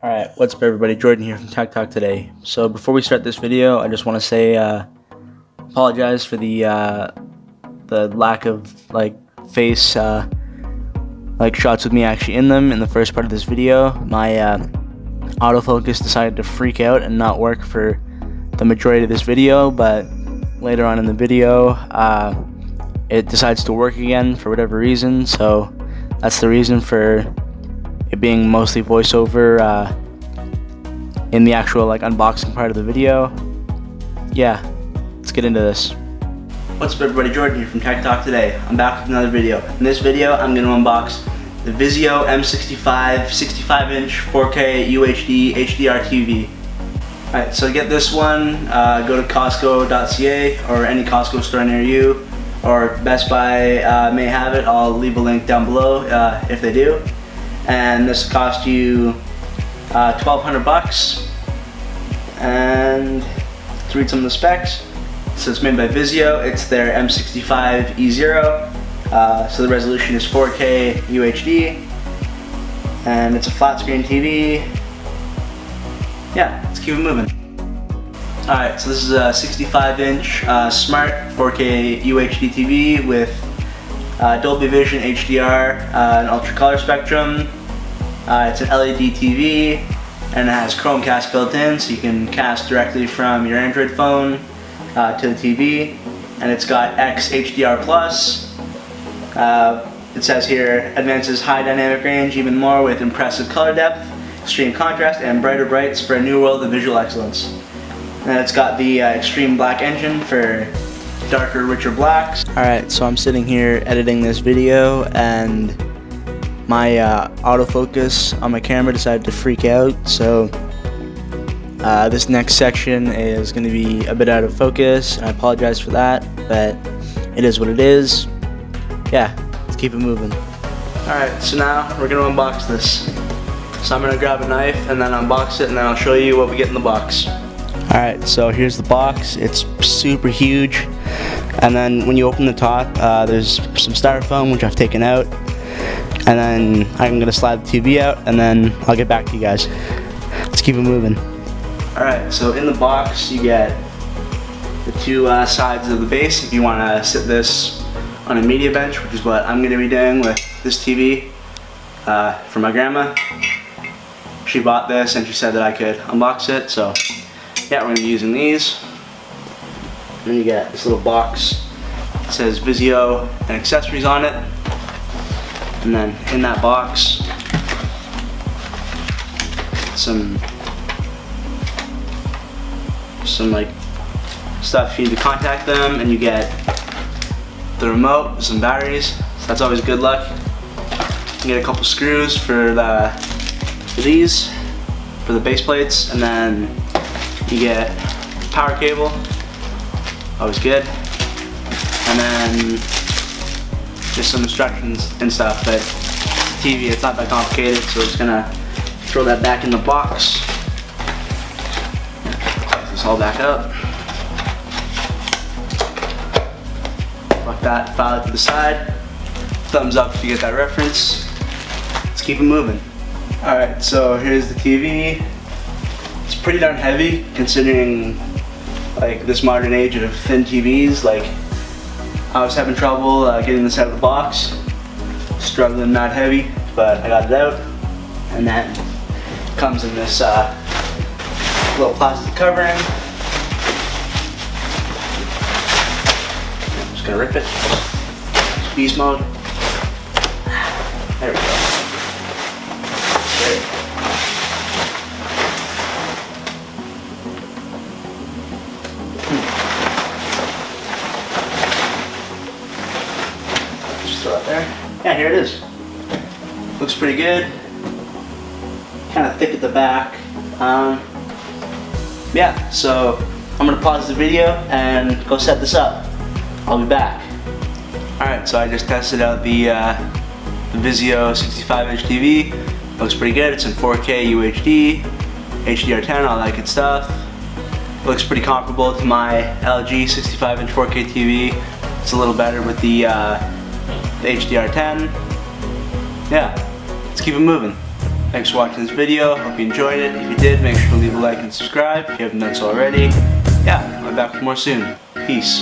Alright, what's up everybody, Jordan here from Tech Talk today. So before we start this video, I just want to say, apologize for the lack of face shots with me actually in them in the first part of this video. My autofocus decided to freak out and not work for the majority of this video, but later on in the video, it decides to work again for whatever reason, so that's the reason for it being mostly voiceover in the actual unboxing part of the video. Yeah, let's get into this. What's up everybody, Jordan here from Tech Talk today. I'm back with another video. In this video, I'm going to unbox the Vizio M65 65-inch 4K UHD HDR TV. Alright, so to get this one, go to Costco.ca or any Costco store near you, or Best Buy may have it. I'll leave a link down below if they do. And this cost you $1,200. And to read some of the specs, so it's made by Vizio. It's their M65 E0. So the resolution is 4K UHD, and it's a flat screen TV. Yeah, let's keep it moving. Alright, so this is a 65-inch smart 4K UHD TV with Dolby Vision HDR, an ultra color spectrum. It's an LED TV, and it has Chromecast built in, so you can cast directly from your Android phone to the TV. And it's got XHDR+. It says here, advances high dynamic range even more with impressive color depth, extreme contrast, and brighter brights for a new world of visual excellence. And it's got the extreme black engine for darker, richer blacks. Alright, so I'm sitting here editing this video, and my autofocus on my camera decided to freak out, so this next section is going to be a bit out of focus. I apologize for that, but it is what it is. Yeah, let's keep it moving. Alright, so now we're going to unbox this. So I'm going to grab a knife and then unbox it, and then I'll show you what we get in the box. Alright, so here's the box. It's super huge, and then when you open the top, there's some styrofoam which I've taken out, and then I'm going to slide the TV out, and then I'll get back to you guys. Let's keep it moving. Alright, so in the box you get the two sides of the base if you want to sit this on a media bench, which is what I'm going to be doing with this TV for my grandma. She bought this and she said that I could unbox it, so yeah, we're going to be using these. And then you get this little box. It says Vizio and accessories on it. And then in that box, some stuff you need to contact them, and you get the remote, some batteries. So that's always good luck. You get a couple screws for these, for the base plates, and then you get power cable, always good, and then just some instructions and stuff. But TV, it's not that complicated, so we're just gonna throw that back in the box. Close this all back up. Lock that file to the side. Thumbs up if you get that reference. Let's keep it moving. Alright, so here's the TV. It's pretty darn heavy considering this modern age of thin TVs. I was having trouble getting this out of the box, struggling not heavy, but I got it out. And then it comes in this little plastic covering. I'm just gonna rip it. Beast mode. There we go. Great. There. Yeah, here it is. Looks pretty good. Kind of thick at the back. Yeah, so I'm gonna pause the video and go set this up. I'll be back. Alright, so I just tested out the Vizio 65-inch TV. Looks pretty good. It's in 4K UHD, HDR10, all that good stuff. Looks pretty comparable to my LG 65-inch 4K TV. It's a little better with the HDR10. Yeah, let's keep it moving. Thanks for watching this video. Hope you enjoyed it. If you did, make sure to leave a like and subscribe if you haven't done so already. Yeah, I'll be back with more soon. Peace.